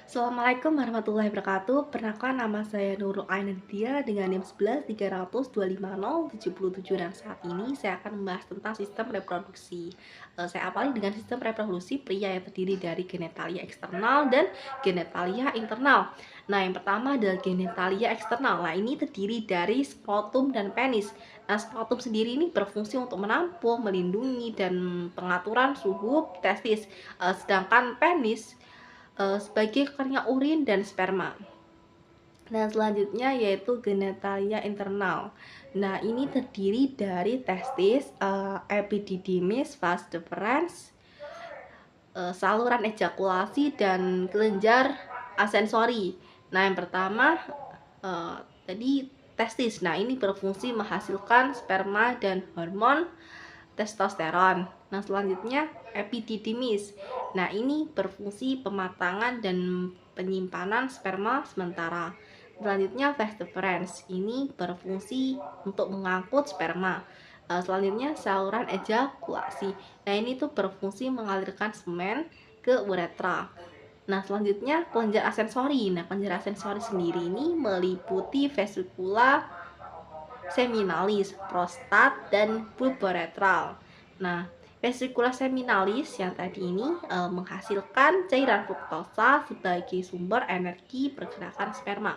Assalamualaikum warahmatullahi wabarakatuh. Perkenalkan nama saya Nurul Ainaditya dengan NIM 1130250777 dan saat ini saya akan membahas tentang sistem reproduksi. Saya awali dengan sistem reproduksi pria yang terdiri dari genitalia eksternal dan genitalia internal. Nah, yang pertama adalah genitalia eksternal. Nah, ini terdiri dari skrotum dan penis. Nah, skrotum sendiri ini berfungsi untuk menampung, melindungi, dan pengaturan suhu testis. Sedangkan penis sebagai keranjang urin dan sperma. Nah, selanjutnya yaitu genitalia internal. Nah, ini terdiri dari testis, epididymis, vas deferens, saluran ejakulasi, dan kelenjar asensori. Nah, yang pertama tadi testis. Nah, ini berfungsi menghasilkan sperma dan hormon testosteron. Nah, selanjutnya epididymis. Nah, ini berfungsi pematangan dan penyimpanan sperma sementara. Selanjutnya vas deferens. Ini berfungsi untuk mengangkut sperma. Selanjutnya saluran ejakulasi. Nah, ini tuh berfungsi mengalirkan semen ke uretra. Nah, selanjutnya kelenjar asensori. Nah, kelenjar asensori sendiri ini meliputi vesikula seminalis, prostat, dan bulboretral. Nah, vesikula seminalis yang tadi ini menghasilkan cairan fruktosa sebagai sumber energi pergerakan sperma.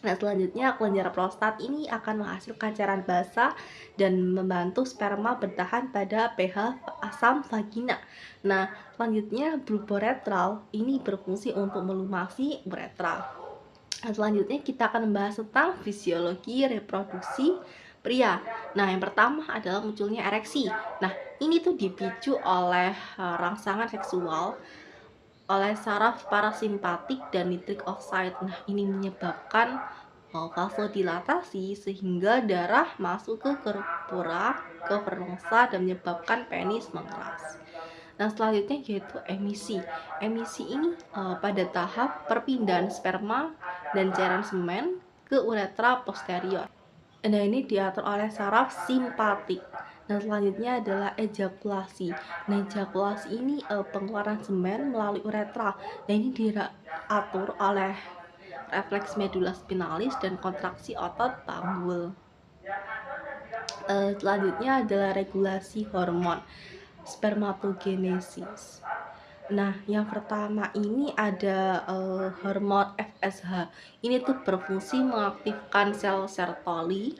Nah, selanjutnya kelenjar prostat ini akan menghasilkan cairan basa dan membantu sperma bertahan pada pH asam vagina. Nah, selanjutnya bulboretral ini berfungsi untuk melumasi uretra. Nah, selanjutnya kita akan membahas tentang fisiologi reproduksi pria. Nah, yang pertama adalah munculnya ereksi. Nah, ini tuh dipicu oleh rangsangan seksual oleh saraf parasimpatik dan nitrik oxide. Nah, ini menyebabkan vasodilatasi sehingga darah masuk ke pura cavernosa dan menyebabkan penis mengeras. Nah, selanjutnya yaitu emisi. Emisi ini pada tahap perpindahan sperma dan cairan semen ke uretra posterior. Nah, ini diatur oleh saraf simpatik. Nah, selanjutnya adalah ejakulasi. Nah, ejakulasi ini pengeluaran semen melalui uretra. Nah, ini diatur oleh refleks medula spinalis dan kontraksi otot panggul. Selanjutnya adalah regulasi hormon spermatogenesis. Nah, yang pertama ini ada hormon FSH. Ini tuh berfungsi mengaktifkan sel Sertoli.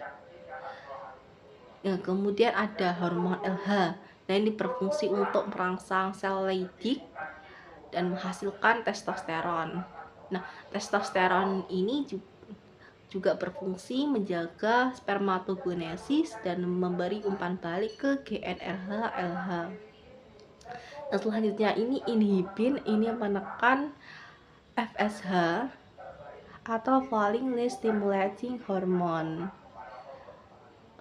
Nah, kemudian ada hormon LH. Nah, ini berfungsi untuk merangsang sel Leydig dan menghasilkan testosteron. Nah, testosteron ini juga berfungsi menjaga spermatogenesis dan memberi umpan balik ke GnRH-LH. Nah, selanjutnya ini inhibin, ini menekan FSH atau follicle stimulating hormone.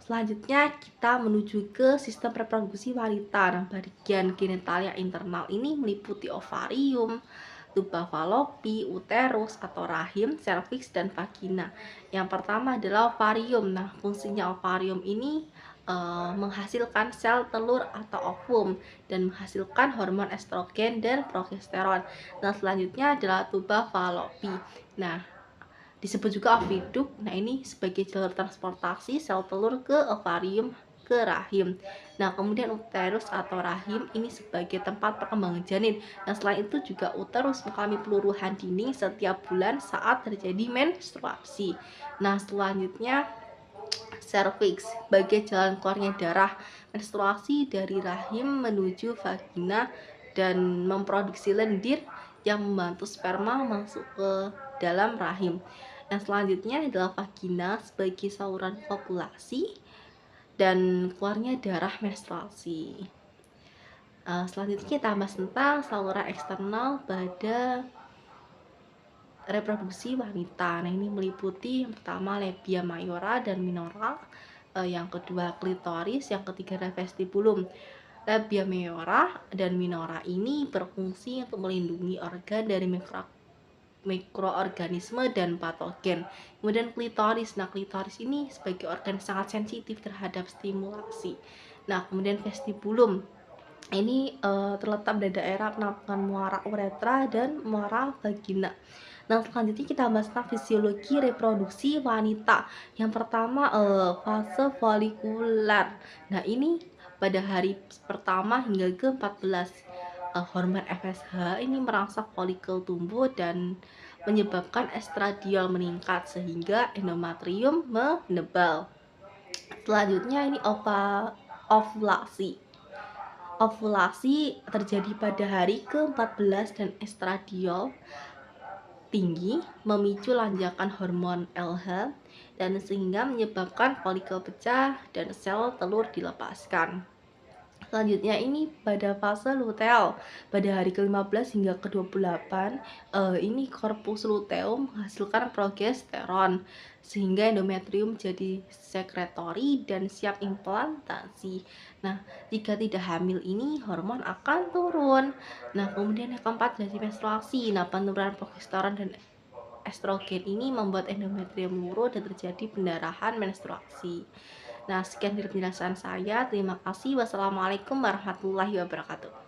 Selanjutnya kita menuju ke sistem reproduksi wanita. Nah, bagian genitalia internal ini meliputi ovarium, tuba falopi, uterus atau rahim, serviks, dan vagina. Yang pertama adalah ovarium. Nah, fungsinya ovarium ini menghasilkan sel telur atau ovum dan menghasilkan hormon estrogen dan progesteron. Nah, selanjutnya adalah tuba falopi. Nah, disebut juga oviduk. Nah, ini sebagai jalur transportasi sel telur ke ovarium ke rahim. Nah, kemudian uterus atau rahim ini sebagai tempat perkembangan janin. Nah, selain itu juga uterus mengalami peluruhan dini setiap bulan saat terjadi menstruasi. Nah, selanjutnya serviks sebagai jalan keluarnya darah menstruasi dari rahim menuju vagina dan memproduksi lendir yang membantu sperma masuk ke dalam rahim. Nah, selanjutnya adalah vagina sebagai saluran kopulasi dan keluarnya darah menstruasi. Selanjutnya kita bahas tentang saluran eksternal pada reproduksi wanita. Nah, ini meliputi yang pertama labia mayora dan minora, yang kedua klitoris, yang ketiga adalah vestibulum. Labia mayora dan minora ini berfungsi untuk melindungi organ dari mikroorganisme dan patogen. Kemudian klitoris. Nah, klitoris ini sebagai organ sangat sensitif terhadap stimulasi. Nah, kemudian vestibulum. Ini terletak pada daerah penampungan muara uretra dan muara vagina. Nah, selanjutnya kita bahas tentang fisiologi reproduksi wanita. Yang pertama, fase folikular. Nah, ini pada hari pertama hingga ke-14, hormon FSH ini merangsang folikel tumbuh dan menyebabkan estradiol meningkat sehingga endometrium menebal. Selanjutnya ini ovulasi. Ovulasi terjadi pada hari ke-14 dan estradiol tinggi memicu lonjakan hormon LH dan sehingga menyebabkan folikel pecah dan sel telur dilepaskan. Selanjutnya ini pada fase luteal pada hari ke-15 hingga ke-28, ini korpus luteum menghasilkan progesteron sehingga endometrium jadi sekretori dan siap implantasi. Nah, jika tidak hamil ini hormon akan turun. Nah, kemudian yang keempat dari menstruasi. Nah, penurunan progesteron dan estrogen ini membuat endometrium luruh dan terjadi pendarahan menstruasi. Nah, sekian dari penjelasan saya. Terima kasih. Wassalamualaikum warahmatullahi wabarakatuh.